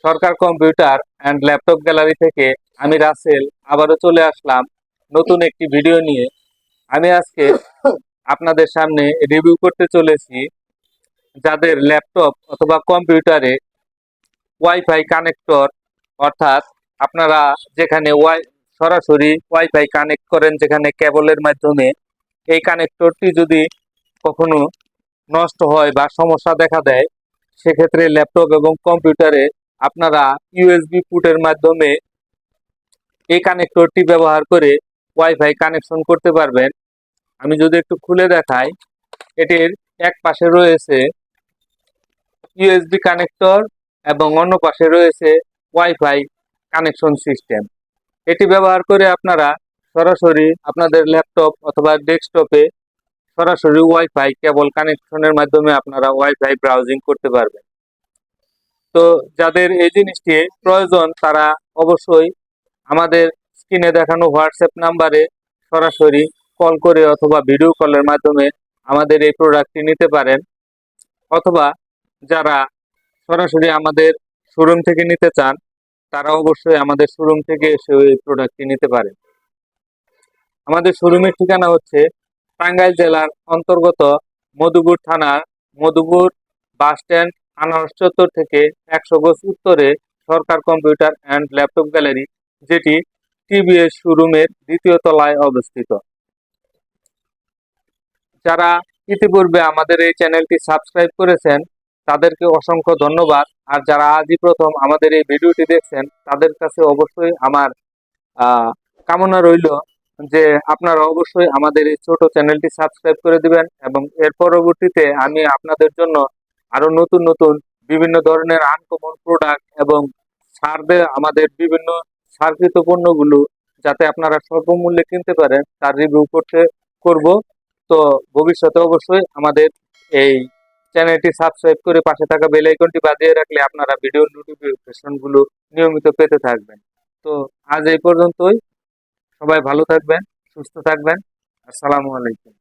Sarkar computer and laptop gallery থেকে আমি রাসেল আবারও চলে আসলাম নতুন একটি ভিডিও নিয়ে। আমি আজকে আপনাদের সামনে রিভিউ করতে চলেছি যাদের ল্যাপটপ অথবা কম্পিউটারে ওয়াইফাই কানেক্টর, অর্থাৎ আপনারা যেখানে সরাসরি ওয়াইফাই কানেক্ট করেন, যেখানে কেবলের মাধ্যমে, এই কানেক্টরটি যদি কখনো নষ্ট হয় বা সমস্যা দেখা দেয়, সেক্ষেত্রে ল্যাপটপ এবং কম্পিউটারে আপনারা ইউএসবি পোর্টের মাধ্যমে এই কানেক্টরটি ব্যবহার করে ওয়াইফাই কানেকশন করতে পারবেন। আমি যদি একটু খুলে দেখাই, এটির এক পাশে রয়েছে ইউএসবি কানেক্টর এবং অন্য পাশে রয়েছে ওয়াইফাই কানেকশন সিস্টেম। এটি ব্যবহার করে আপনারা সরাসরি আপনাদের ল্যাপটপ অথবা ডেস্কটপে সরাসরি ওয়াইফাই কেবল কানেকশনের মাধ্যমে আপনারা ওয়াইফাই ব্রাউজিং করতে পারবেন। তো যাদের এই জিনিসটি প্রয়োজন তারা অবশ্যই আমাদের স্ক্রিনে দেখানো হোয়াটসঅ্যাপ নাম্বারে সরাসরি কল করে অথবা ভিডিও কলের মাধ্যমে আমাদের এই প্রোডাক্টটি নিতে পারেন, অথবা যারা সরাসরি আমাদের শোরুম থেকে নিতে চান তারা অবশ্যই আমাদের শোরুম থেকে এসে এই প্রোডাক্টটি নিতে পারেন। আমাদের শোরুমের ঠিকানা হচ্ছে টাঙ্গাইল জেলার অন্তর্গত মধুপুর থানার মধুপুর বাস স্ট্যান্ড, আনারস চত্বর থেকে 100 গজ উত্তরে সরকার কম্পিউটার অ্যান্ড ল্যাপটপ গ্যালারি, যেটি টিভিএস শোরুমের দ্বিতীয় তলায় অবস্থিত। যারা ইতিপূর্বে আমাদের এই চ্যানেলটি সাবস্ক্রাইব করেছেন তাদেরকে অসংখ্য ধন্যবাদ, আর যারা আজই প্রথম আমাদের এই ভিডিওটি দেখছেন তাদের কাছে অবশ্যই আমার কামনা রইল যে আপনারা অবশ্যই আমাদের এই ছোট চ্যানেলটি সাবস্ক্রাইব করে দিবেন, এবং এর পরবর্তীতে আমি আপনাদের জন্য আরো নতুন নতুন বিভিন্ন ধরনের আনকমন প্রোডাক্ট এবং আমাদের বিভিন্ন সার্কৃত পণ্যগুলো যাতে আপনারা স্বল্প মূল্যে কিনতে পারেন তার রিভিউ করব। তো ভবিষ্যতে অবশ্যই আমাদের এই চ্যানেলটি সাবস্ক্রাইব করে পাশে থাকা বেল আইকনটি বাজিয়ে রাখলে আপনারা ভিডিও নোটিফিকেশনগুলো নিয়মিত পেতে থাকবেন। তো আজ এই পর্যন্তই। সবাই ভালো থাকবেন, সুস্থ থাকবেন। আসসালামু আলাইকুম।